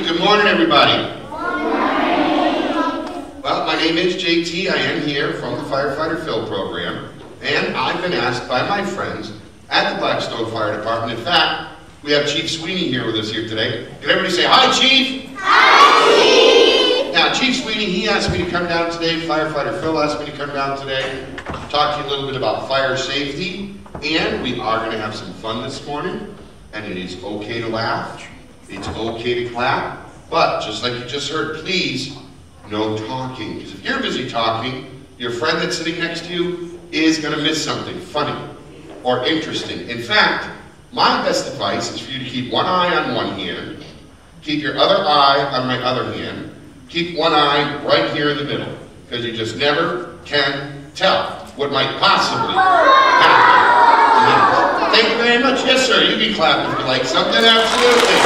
Good morning, everybody. Good morning. Well, my name is JT. I am here from the Firefighter Phil program, and I've been asked by my friends at the Blackstone Fire Department. In fact, we have Chief Sweeney here with us here today. Can everybody say, hi, Chief? Hi, Chief! Now, Chief Sweeney, he asked me to come down today. Firefighter Phil asked me to come down today, talk to you a little bit about fire safety, and we are going to have some fun this morning, and it is okay to laugh. It's okay to clap, but just like you just heard, please, no talking. Because if you're busy talking, your friend that's sitting next to you is going to miss something funny or interesting. In fact, my best advice is for you to keep one eye on one hand, keep your other eye on my other hand, keep one eye right here in the middle, because you just never can tell what might possibly happen. Thank you very much. Yes, sir. You can clap if you like something. Absolutely.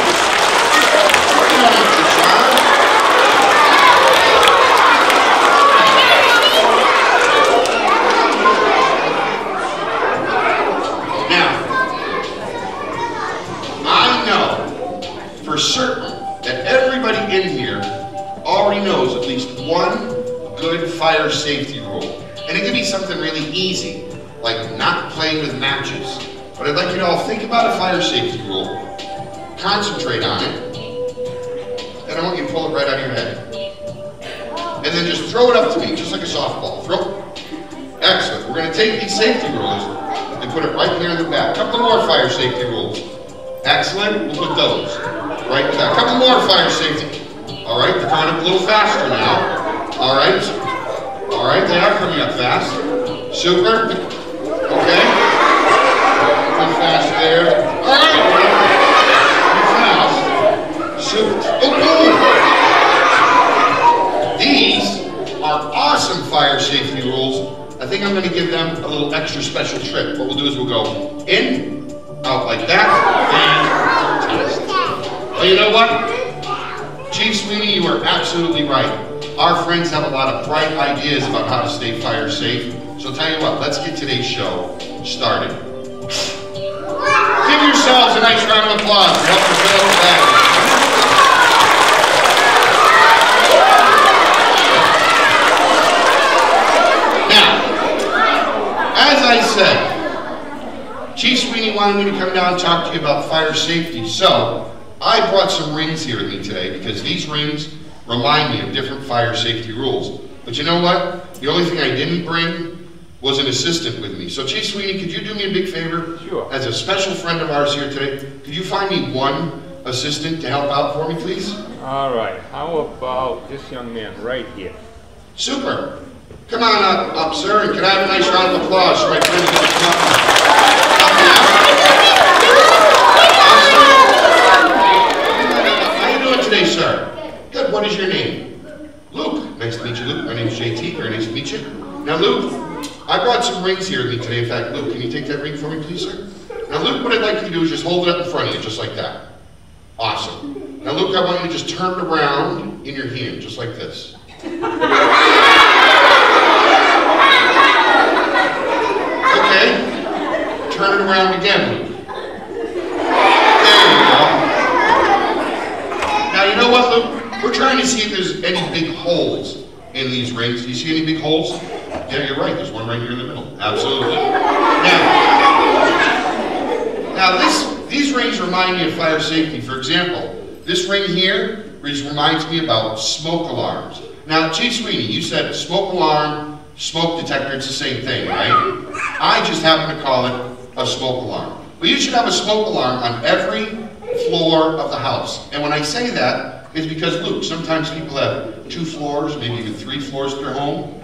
For certain that everybody in here already knows at least one good fire safety rule. And it can be something really easy, like not playing with matches. But I'd like you to all think about a fire safety rule, concentrate on it, and I want you to pull it right out of your head. And then just throw it up to me, just like a softball. Excellent. We're going to take these safety rules and put it right here in the back. A couple more fire safety rules. Excellent. We'll put those right there. A couple more fire safety. All right, they're coming up a little faster now. All right. All right, they are coming up fast. Super. Okay. Too fast there. All right. Too fast. Super. Oh, These are awesome fire safety rules. I think I'm going to give them a little extra special trick. What we'll do is we'll go in, out like that, and test. Well, you know what? Chief Sweeney, you are absolutely right. Our friends have a lot of bright ideas about how to stay fire safe. So I'll tell you what, let's get today's show started. Give yourselves a nice round of applause to help us fill the bag. Now, as I said, Chief Sweeney wanted me to come down and talk to you about fire safety. So I brought some rings here with me today because these rings remind me of different fire safety rules. But you know what? The only thing I didn't bring was an assistant with me. So Chief Sweeney, could you do me a big favor? Sure. As a special friend of ours here today, could you find me one assistant to help out for me, please? All right. How about this young man right here? Super. Come on up, sir, and can I have a nice round of applause for my friend who's today, sir? Good. What is your name? Luke. Nice to meet you, Luke. My name is JT. Very nice to meet you. Now, Luke, I brought some rings here with me today. In fact, Luke, can you take that ring for me, please, sir? Now, Luke, what I'd like you to do is just hold it up in front of you, just like that. Awesome. Now, Luke, I want you to just turn it around in your hand, just like this. Okay. Turn it around again, Luke. Now, you know what, Luke? We're trying to see if there's any big holes in these rings. Do you see any big holes? Yeah, you're right. There's one right here in the middle. Absolutely. Now these rings remind me of fire safety. For example, this ring here reminds me about smoke alarms. Now, Chief Sweeney, you said smoke alarm, smoke detector, it's the same thing, right? I just happen to call it a smoke alarm. Well, you should have a smoke alarm on every floor of the house. And when I say that, it's because, Luke, sometimes people have 2 floors, maybe even 3 floors to their home.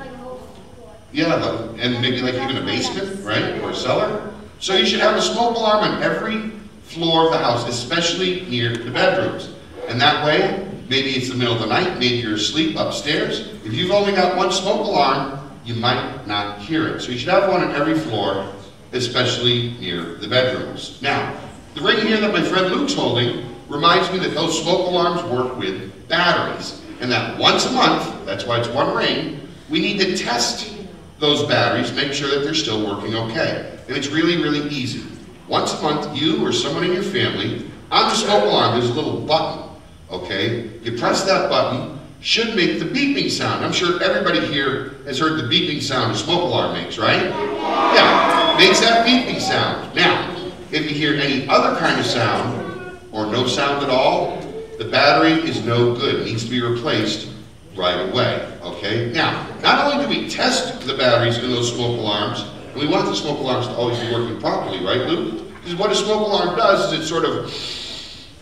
Yeah, and maybe like even a basement, right, or a cellar. So you should have a smoke alarm on every floor of the house, especially near the bedrooms. And that way, maybe it's the middle of the night, maybe you're asleep upstairs. If you've only got one smoke alarm, you might not hear it. So you should have one on every floor, especially near the bedrooms. Now, the ring here that my friend Luke's holding reminds me that those smoke alarms work with batteries. And that once a month, that's why it's one ring, we need to test those batteries, make sure that they're still working okay. And it's really, really easy. Once a month, you or someone in your family, on the smoke alarm, there's a little button okay? You press that button, should make the beeping sound. I'm sure everybody here has heard the beeping sound a smoke alarm makes, right? Yeah, makes that beeping sound. Now, if you hear any other kind of sound, or no sound at all, the battery is no good. It needs to be replaced right away, okay? Now, not only do we test the batteries in those smoke alarms, and we want the smoke alarms to always be working properly, right, Luke? Because what a smoke alarm does is it sort of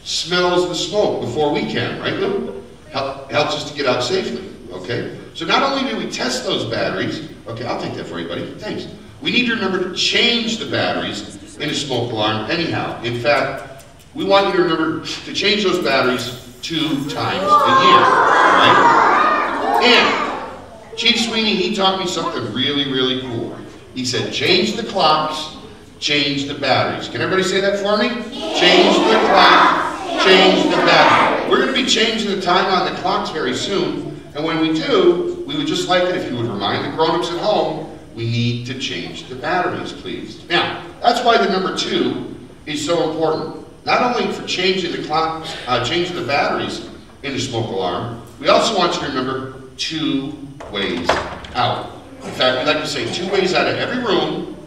smells the smoke before we can, right, Luke? Helps us to get out safely, okay? So not only do we test those batteries, okay, I'll take that for you, buddy, thanks. We need to remember to change the batteries in a smoke alarm anyhow. In fact, we want you to remember to change those batteries 2 times a year, right? And Chief Sweeney, he taught me something really, really cool. He said, change the clocks, change the batteries. Can everybody say that for me? Change the clock, change the battery. We're going to be changing the time on the clocks very soon, and when we do, we would just like it if you would remind the grown-ups at home, we need to change the batteries, please. Now, that's why the number 2 is so important. Not only for changing the clocks, changing the batteries in the smoke alarm, we also want you to remember 2 ways out. In fact, we like to say 2 ways out of every room,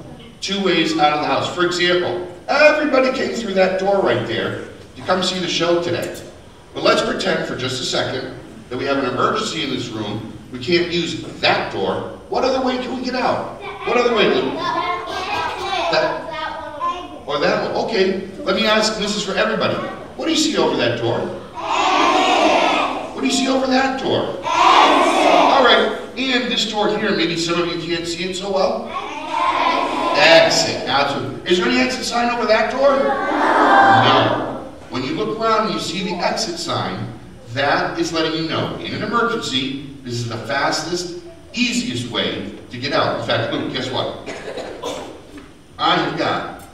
2 ways out of the house. For example, everybody came through that door right there to come see the show today. But let's pretend for just a second that we have an emergency in this room. We can't use that door. What other way can we get out? What other way, Luke? Or that one. Okay, let me ask, and this is for everybody. What do you see over that door? What do you see over that door? All right, and this door here, maybe some of you can't see it so well. Exit. Is there any exit sign over that door? No. When you look around and you see the exit sign, that is letting you know, in an emergency, this is the fastest, easiest way to get out. In fact, Luke, guess what? I have got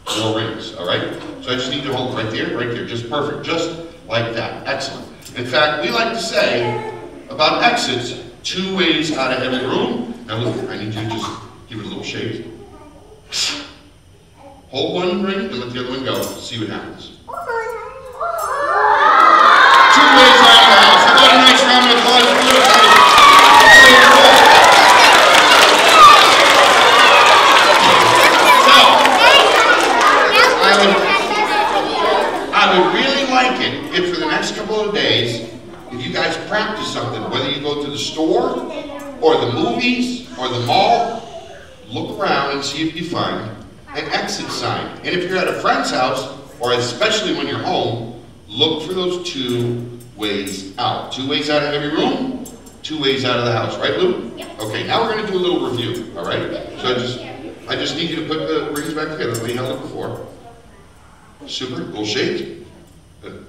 4 rings, all right? So I just need to hold right there, just perfect, just like that. Excellent. In fact, we like to say about exits, 2 ways out of every room. Now Luke, I need you to just give it a little shake. Hold one ring and let the other one go. See what happens. 2 ways out of the house. How about a nice round of applause for Luke? I would really like it if for the next couple of days, if you guys practice something, whether you go to the store, or the movies, or the mall, look around and see if you find an exit sign. And if you're at a friend's house, or especially when you're home, look for those 2 ways out. 2 ways out of every room, 2 ways out of the house. Right, Lou? Yep. Okay, now we're going to do a little review, all right? So I just need you to put the rings back together the way you held it before. Super, a little shake. Good.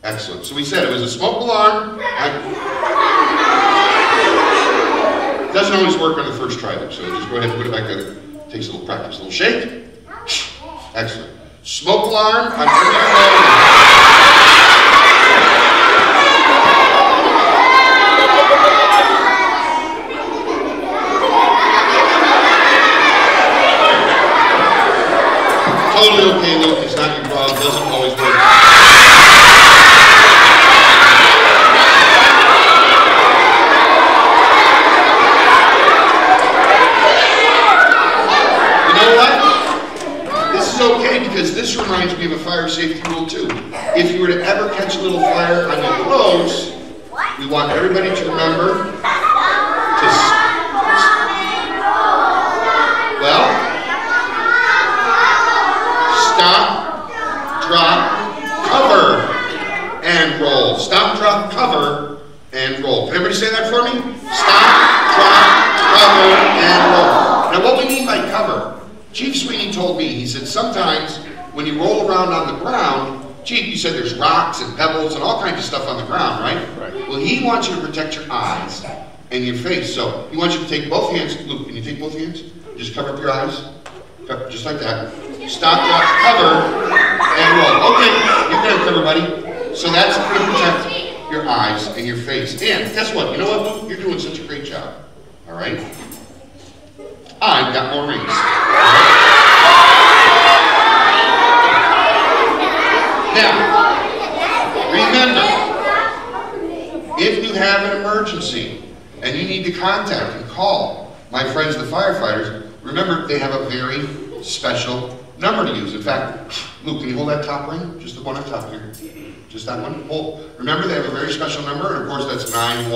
Excellent. So we said it was a smoke alarm. It doesn't always work on the first try, though, so just go ahead and put it back together. Takes a little practice. A little shake. Excellent. Smoke alarm on every floor. Totally okay, Luke. It's not your problem. It doesn't always work. You know what? This is okay because this reminds me of a fire safety rule too. If you were to ever catch a little fire on your clothes, we want everybody to remember to stop, drop, cover, and roll. Stop, drop, cover, and roll. Can everybody say that for me? Stop, drop, cover, and roll. Now what we mean by cover, Chief Sweeney told me, he said sometimes when you roll around on the ground, Chief, you said there's rocks and pebbles and all kinds of stuff on the ground, right? Right. Well, he wants you to protect your eyes and your face. So he wants you to take both hands. Luke, can you take both hands? Just cover up your eyes. Just like that. Stop, drop, cover, and roll. Okay, you got it, everybody. So that's going to protect your eyes and your face. And guess what? You know what, Luke? You're doing such a great job. All right? I've got more rings. Now, if you have an emergency and you need to contact and call my friends the firefighters, remember they have a very special number to use. In fact, Luke, can you hold that top ring? Just the one on top here. Just that one? Hold. Remember, they have a very special number, and of course that's 911.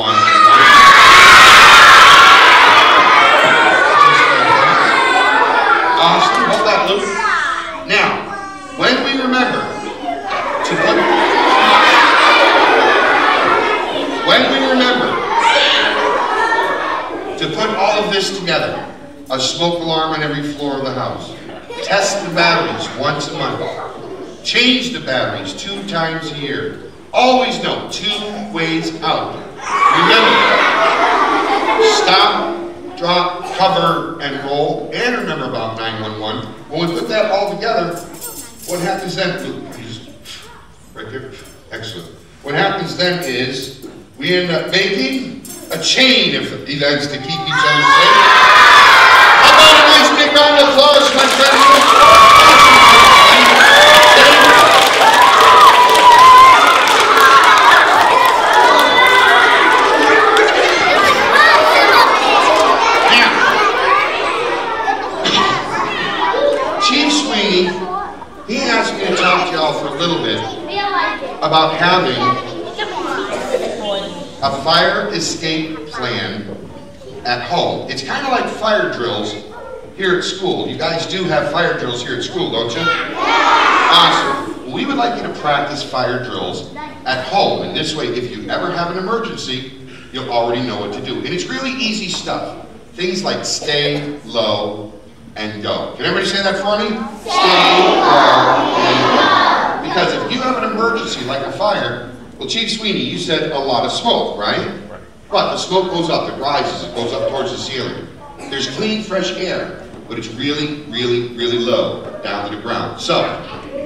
Awesome. Hold that, Luke. Now, when we remember to put all of this together, a smoke alarm on every floor of the house, test the batteries once a month, change the batteries 2 times a year, always know 2 ways out. Remember, stop, drop, cover, and roll, and remember about 911. When we put that all together, what happens then? Just right there. Excellent. What happens then is we end up making a chain of events to keep each other safe. How about a nice big round of applause, my friends? He asked me to talk to y'all for a little bit about having a fire escape plan at home. It's kind of like fire drills here at school. You guys do have fire drills here at school, don't you? Awesome. Well, we would like you to practice fire drills at home. And this way, if you ever have an emergency, you'll already know what to do. And it's really easy stuff. Things like stay low and go. Can everybody say that for me? Stay low and go. Because if you have an emergency like a fire, well, Chief Sweeney, you said a lot of smoke, right? But the smoke goes up, it rises, it goes up towards the ceiling. There's clean, fresh air, but it's really, really, really low down to the ground. So,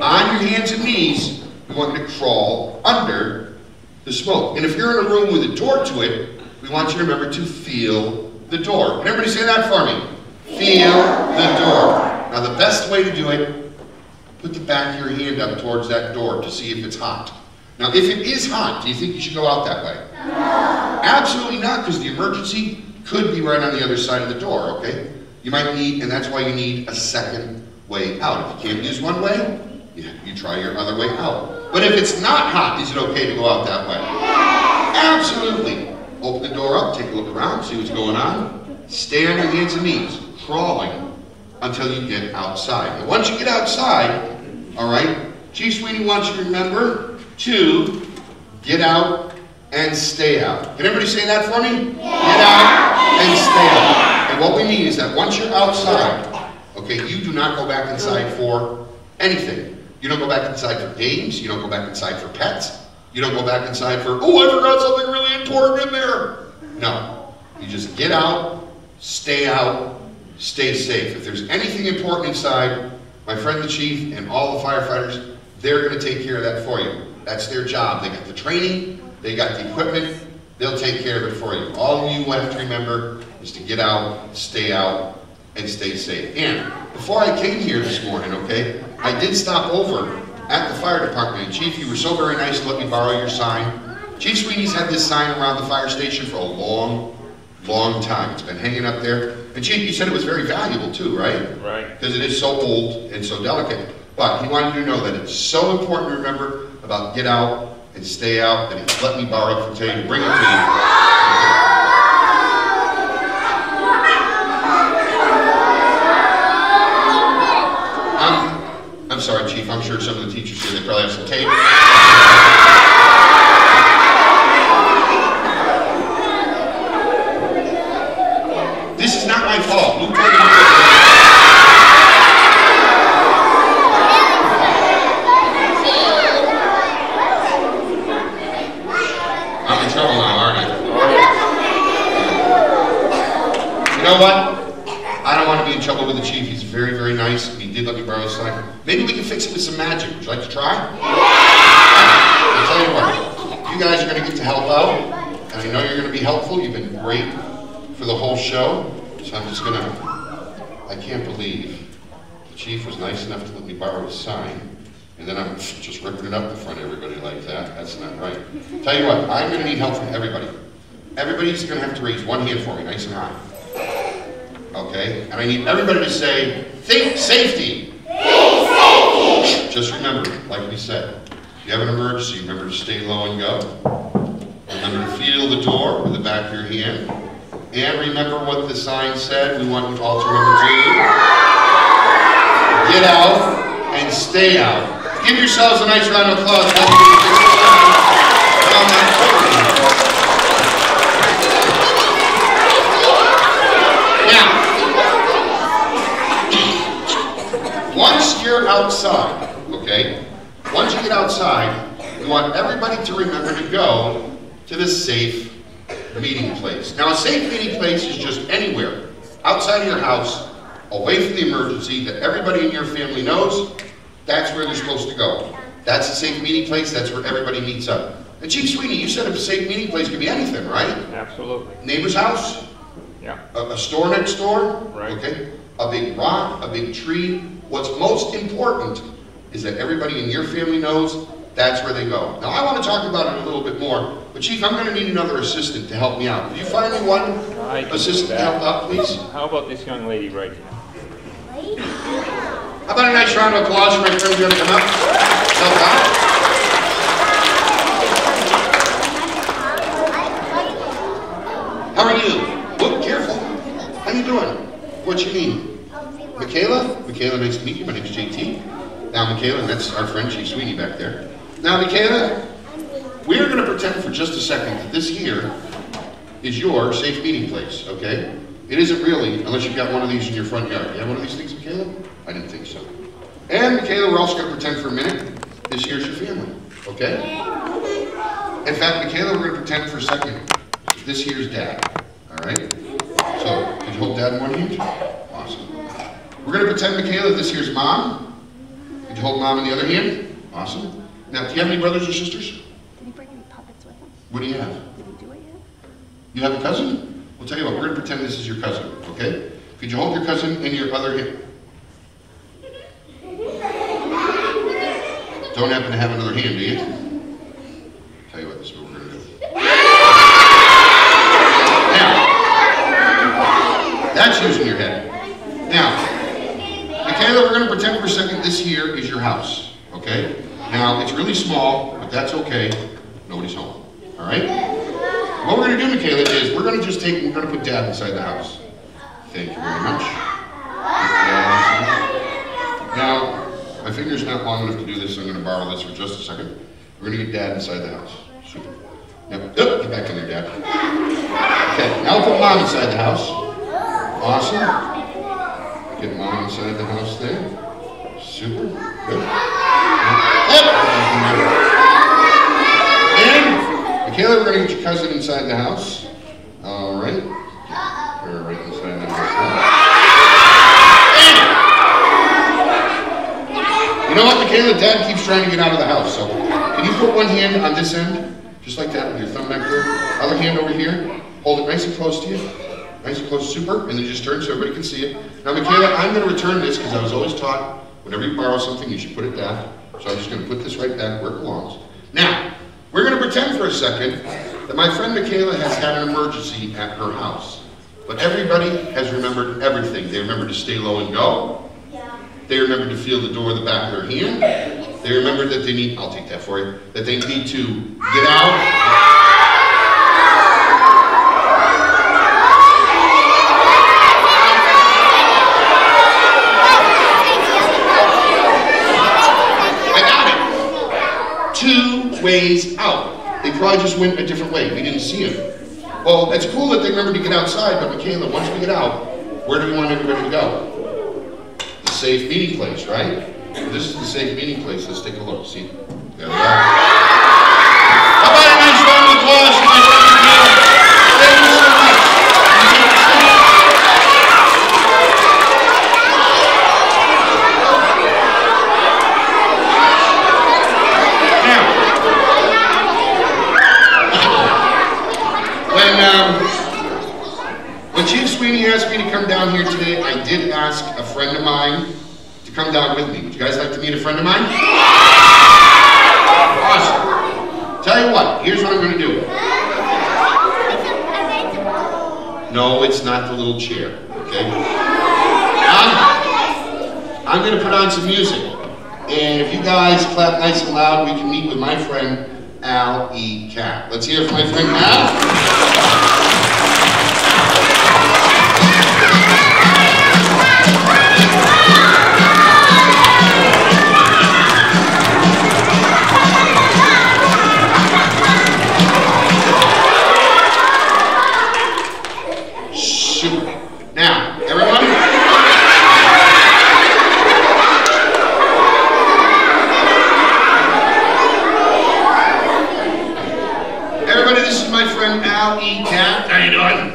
on your hands and knees, we want you to crawl under the smoke. And if you're in a room with a door to it, we want you to remember to feel the door. Can everybody say that for me? Feel the door. Now the best way to do it, put the back of your hand up towards that door to see if it's hot. Now if it is hot, do you think you should go out that way? No. Absolutely not, because the emergency could be right on the other side of the door, okay? You might need, and that's why you need a second way out. If you can't use one way, you try your other way out. But if it's not hot, is it okay to go out that way? Absolutely. Open the door up, take a look around, see what's going on. Stay on your hands and knees, crawling until you get outside. And once you get outside, all right, Chief Sweeney wants you to remember to get out and stay out. Can everybody say that for me? Yeah. Get out and stay out. And what we mean is that once you're outside, okay, you do not go back inside for anything. You don't go back inside for games. You don't go back inside for pets. You don't go back inside for, oh, I forgot something really important in there. No. You just get out, stay safe. If there's anything important inside, my friend the chief and all the firefighters, they're going to take care of that for you. That's their job. They got the training, they got the equipment, they'll take care of it for you. All you have to remember is to get out, and stay safe. And before I came here this morning, okay, I did stop over at the fire department. And Chief, you were so very nice to let me borrow your sign. Chief Sweeney's had this sign around the fire station for a long time. It's been hanging up there. And Chief, you said it was very valuable too, right? Right. Because it is so old and so delicate. But he wanted you to know that it's so important to remember about get out and stay out that he let me borrow it from today to bring it to you. I'm sorry, Chief. I'm sure some of the teachers here, they probably have some tape. This is not my fault. Luke told me to do it. I'm in trouble now, aren't I? You know what? I don't want to be in trouble with the chief. He's very, very nice. He did let me borrow his sign. Maybe we can fix it with some magic. Would you like to try? I'll tell you what. You guys are going to get to help out. And I know you're going to be helpful. You've been great for the whole show. So I'm just going to... I can't believe the chief was nice enough to let me borrow his sign. And then I'm just ripping it up in front of everybody like that. That's not right. Tell you what, I'm gonna need help from everybody. Everybody's gonna have to raise one hand for me, nice and high. Okay? And I need everybody to say, think safety. Think safety. Just remember, like we said, if you have an emergency, remember to stay low and go. Remember to feel the door with the back of your hand. And remember what the sign said. We want you all to remember to get out and stay out. Give yourselves a nice round of applause. Now, once you're outside, okay, once you get outside, we want everybody to remember to go to the safe meeting place. Now, a safe meeting place is just anywhere outside of your house, away from the emergency, that everybody in your family knows. That's where they're supposed to go. That's a safe meeting place. That's where everybody meets up. And Chief Sweeney, you said a safe meeting place could be anything, right? Absolutely. Neighbor's house? Yeah. A store next door? Right. Okay. A big rock, a big tree. What's most important is that everybody in your family knows that's where they go. Now, I want to talk about it a little bit more, but Chief, I'm going to need another assistant to help me out. Could you find me one assistant to help out, please? How about this young lady right here? How about a nice round of applause for my friends who are going to come up? Help out. How are you? Whoop, careful. How you doing? What's your name? Michaela? Michaela, nice to meet you. My name's JT. Now, Michaela, that's our friend Chief Sweeney back there. Now, Michaela, we're going to pretend for just a second that this here is your safe meeting place, okay? It isn't really, unless you've got one of these in your front yard. You have one of these things, Michaela? I didn't think so. And, Michaela, we're also going to pretend for a minute this here's your family, okay? In fact, Michaela, we're going to pretend for a second this here's Dad, all right? So, could you hold Dad in one hand? Awesome. We're going to pretend, Michaela, this here's Mom. Could you hold Mom in the other hand? Awesome. Now, do you have any brothers or sisters? Did he bring any puppets with him? What do you have? Did he do it yet? You have a cousin? We'll tell you what, we're going to pretend this is your cousin, okay? Could you hold your cousin in your other hand? Don't happen to have another hand, do you? Tell you what, this is what we're going to do. Now, that's using your head. Now, Michaela, we're going to pretend for a second this here is your house, okay? Now, it's really small, but that's okay. Nobody's home, all right? What we're going to do, Michaela, is we're going to put Dad inside the house. Thank you very much. Now, my finger's not long enough to do this, so I'm going to borrow this for just a second. We're going to get Dad inside the house. Super. Now, get back in there, Dad. Okay, now we'll put Mom inside the house. Awesome. Get Mom inside the house there. Super. Good. And, Michaela, we're going to get your cousin inside the house. All right. Get her right inside the house. You know what, Michaela? Dad keeps trying to get out of the house, so can you put one hand on this end, just like that, with your thumb back there? Other hand over here. Hold it nice and close to you. Nice and close, super, and then just turn so everybody can see it. Now, Michaela, I'm going to return this because I was always taught whenever you borrow something, you should put it down. So I'm just going to put this right back where it belongs. Now, we're going to pretend for a second that my friend Michaela has had an emergency at her house. But everybody has remembered everything. They remembered to stay low and go. They remembered to feel the door of the back of their hand. They remembered that they need, I'll take that for you, that they need to get out. Ways out. They probably just went a different way. We didn't see them. Well, it's cool that they remembered to get outside, but Michaela, once we get out, where do we want everybody to go? The safe meeting place, right? This is the safe meeting place. Let's take a look. See? There we are. How about a nice round of applause for my friend Michaela? Thank you so much. When Chief Sweeney asked me to come down here today, I did ask a friend of mine to come down with me. Would you guys like to meet a friend of mine? Awesome. Tell you what, here's what I'm going to do. No, it's not the little chair, okay? I'm going to put on some music. And if you guys clap nice and loud, we can meet with my friend, Al E. Cap. Let's hear it from my friend Al. Now, everyone? Everybody, this is my friend Al E. Cat. How you doing?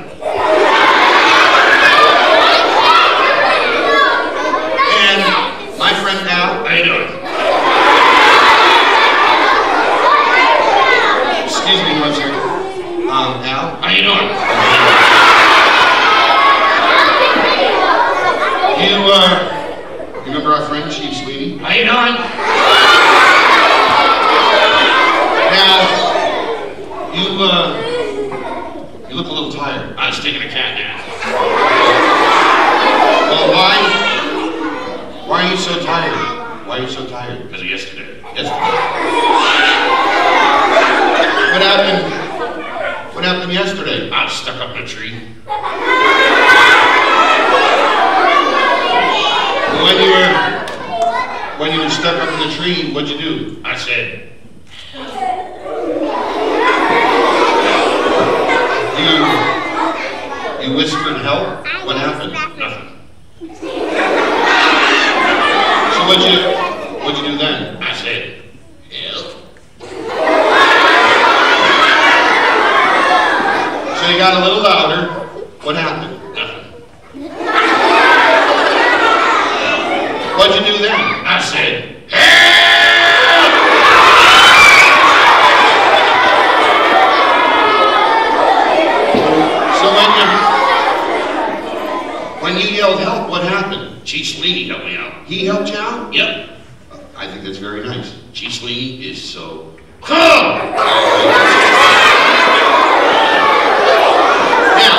And my friend Al. How you doing? Excuse me one second. Al. How you doing? You remember our friend, Chief Sweeney? How you doing? Now, you look a little tired. I was taking a cat nap. Well, why are you so tired? Why are you so tired? Because of yesterday. What happened yesterday? I was stuck up in a tree. When you were stuck up in the tree, what'd you do? I said, you whispered help? What happened? Nothing. So what'd you do then? I said, help. So you got a little louder. What happened? Nothing. What'd you do then? I said, help! So when you yelled help, what happened? Chief Sweeney helped me out. He helped you out? Yep. I think that's very nice. Chief Sweeney is so cool! Now,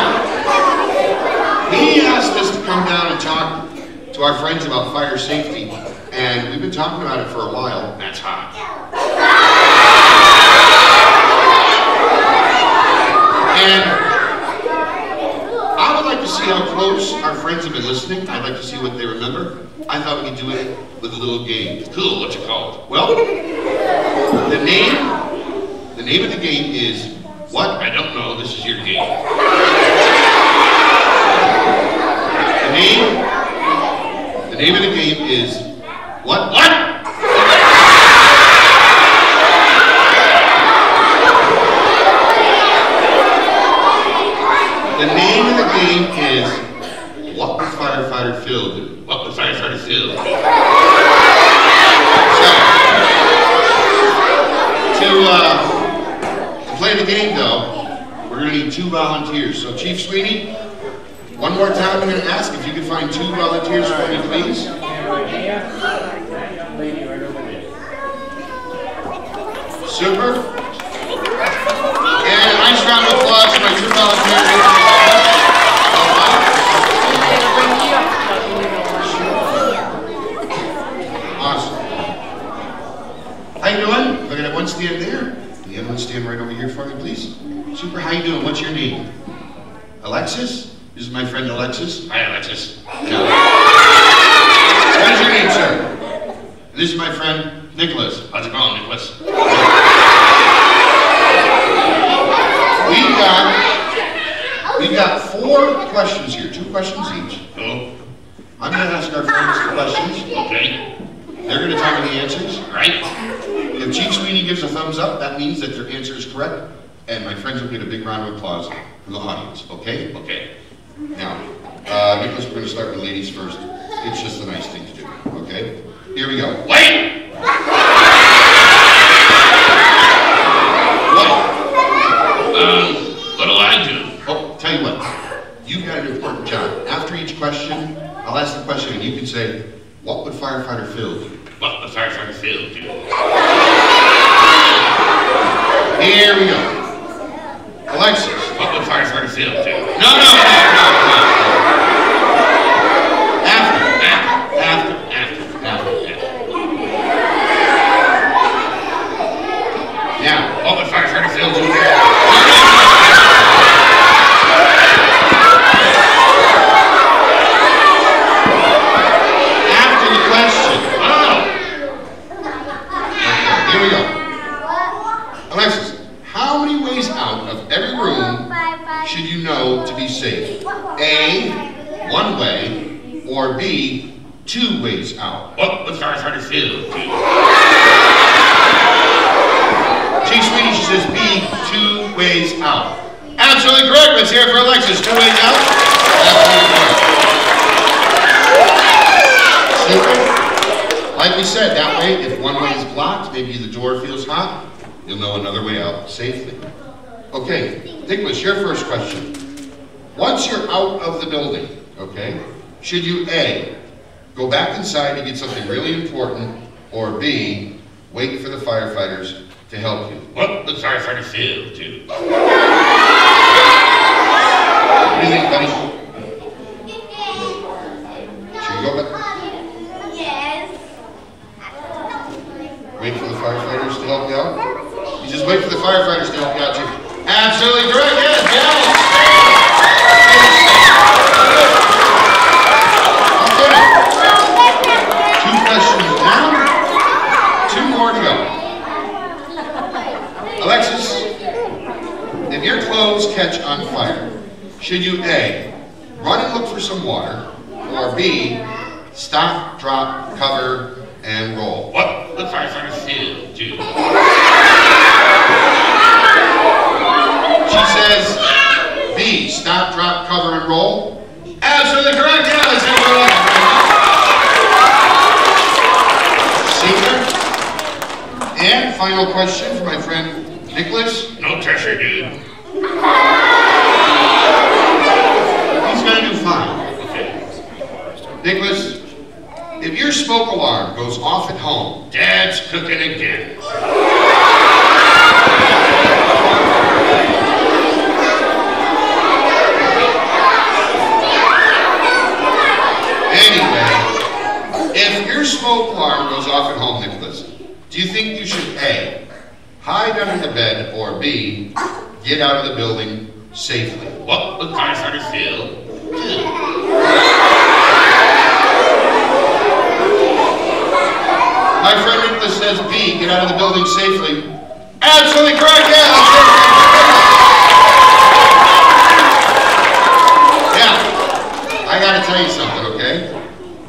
he asked us to come down and talk to our friends about fire safety, and we've been talking about it for a while. That's hot. And I would like to see how close our friends have been listening. I'd like to see what they remember. I thought we could do it with a little game. Cool, what's it called? Well, the name of the game is what? I don't know, this is your game. The name of the game is what? What? The name of the game is What Would Firefighter Phil Do? What would Firefighter Phil do? So, to play the game though, we're going to need 2 volunteers. So Chief Sweeney, one more time I'm going to ask if you could find 2 volunteers for me, please. Super. And a nice round of applause for my 2 volunteers. Awesome. How you doing? Look at that one stand there. The other one stand right over here for me, please. Super, how you doing? What's your name? Alexis? This is my friend Alexis. Hi, Alexis. What is your name, sir? This is my friend Nicholas. How's it going, Nicholas? We've got 4 questions here, 2 questions each. Oh. I'm going to ask our friends the questions. Okay. They're going to tell me the answers. Right. If Chief Sweeney gives a thumbs up, that means that their answer is correct, and my friends will get a big round of applause from the audience. Okay? Okay. Now, Nicholas, we're going to start with ladies first. It's just a nice thing to do. Okay? Here we go. Wait! What do I do? Oh, tell you what. You've got an important job. After each question, I'll ask the question and you can say, what would Firefighter Phil do? What would Firefighter Phil do? Phil, too. After the question. Oh. Okay, here we go. Alexis, how many ways out of every room should you know to be safe? A, one way, or B, 2 ways out? What would firefighter feel? Chief Sweeney, she says B, 2 ways out. Absolutely correct. Let's hear it for Alexis. 2 ways out. Absolutely correct. Super. Like we said, that way, if one way is blocked, maybe the door feels hot, you'll know another way out safely. Okay, Nicholas, your first question. Once you're out of the building, okay, should you A, go back inside to get something really important, or B, wait for the firefighters to help you? What would firefighters feel, too? What do you think, buddy? Should you go back? Yes. Wait for the firefighters to help you out? You just wait for the firefighters to help you out, too. Absolutely correct, yes, yeah. Okay. 2 questions down, 2 more to go. Alexis, if your clothes catch on fire, should you A, run and look for some water, or B, stop, drop, cover, and roll? What would firefighters feel, do? She says B, stop, drop, cover, and roll. Absolutely correct, yeah, let's have a look. And final question for my friend Nicholas. No pressure, dude. He's gonna do fine. Okay. Nicholas, if your smoke alarm goes off at home, Dad's cooking again. Anyway, if your smoke alarm goes off at home, Nicholas, do you think you should A, hide under the bed, or B, get out of the building safely? What would firefighters feel? My friend Nicholas says B, get out of the building safely. Absolutely correct, yeah. Yeah, I gotta tell you something, okay?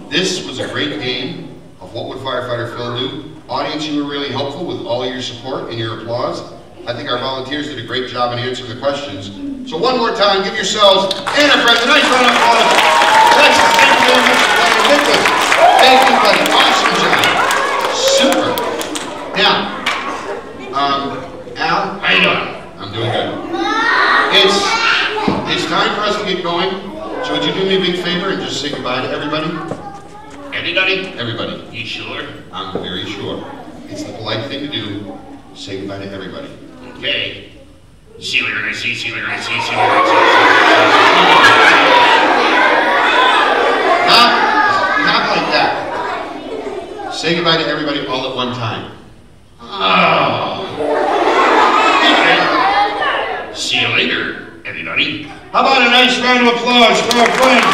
This was a great game of What Would Firefighter Phil Do? Audience, you were really helpful with all of your support and your applause. I think our volunteers did a great job in answering the questions. So one more time, give yourselves and our friends a nice round of applause. Alexis, thank you very much for playing. Nicholas, thank you, buddy. Awesome job. Super. Now, Al, how you doing? I'm doing good. It's time for us to get going. So would you do me a big favor and just say goodbye to everybody? Everybody? Everybody. You sure? I'm very sure. It's the polite thing to do. Say goodbye to everybody. Okay. See you later, I see you later, I see you later, I see you. Not like that. Say goodbye to everybody all at one time. Oh. Okay. See you later, everybody. How about a nice round of applause for our friend?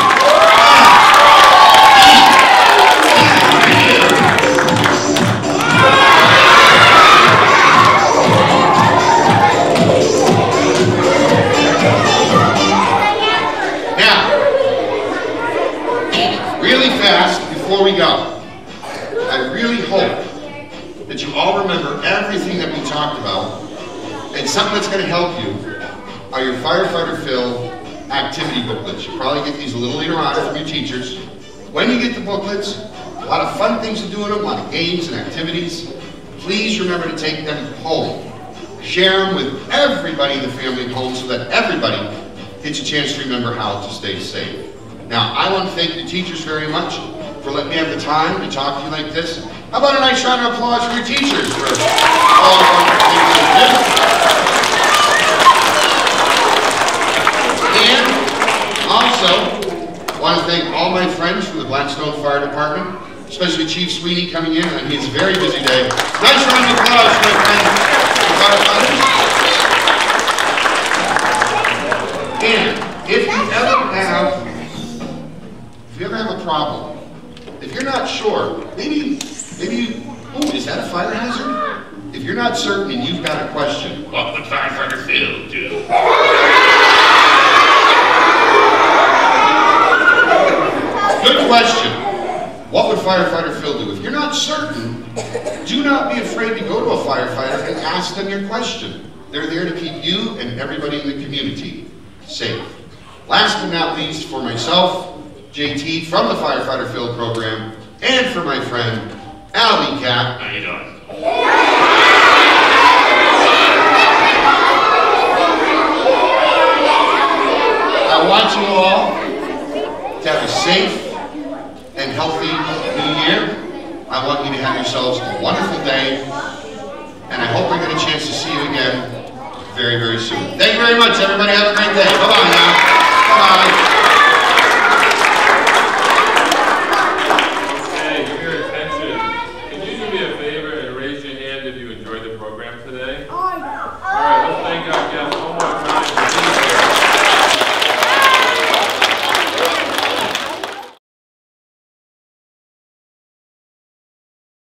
Before we go, I really hope that you all remember everything that we talked about, and something that's going to help you are your Firefighter Phil activity booklets. You probably get these a little later on from your teachers. When you get the booklets, a lot of fun things to do in them, a lot of games and activities. Please remember to take them home. Share them with everybody in the family at home so that everybody gets a chance to remember how to stay safe. Now, I want to thank the teachers very much for letting me have the time to talk to you like this. How about a nice round of applause for your teachers for all the wonderful things they did. And also, I want to thank all my friends from the Blackstone Fire Department, especially Chief Sweeney coming in on his very busy day. Nice round of applause for my friends, the firefighters. problem. If you're not sure, maybe, ooh, is that a fire hazard? If you're not certain and you've got a question, what would firefighter Phil do? Good question. What would firefighter Phil do? If you're not certain, do not be afraid to go to a firefighter and ask them your question. They're there to keep you and everybody in the community safe. Last but not least, for myself, JT from the Firefighter Phil program, and for my friend, Albie Cap. How you doing? I want you all to have a safe and healthy new year. I want you to have yourselves a wonderful day, and I hope I get a chance to see you again very, very soon. Thank you very much, everybody. Have a great day. Bye-bye now. Bye-bye.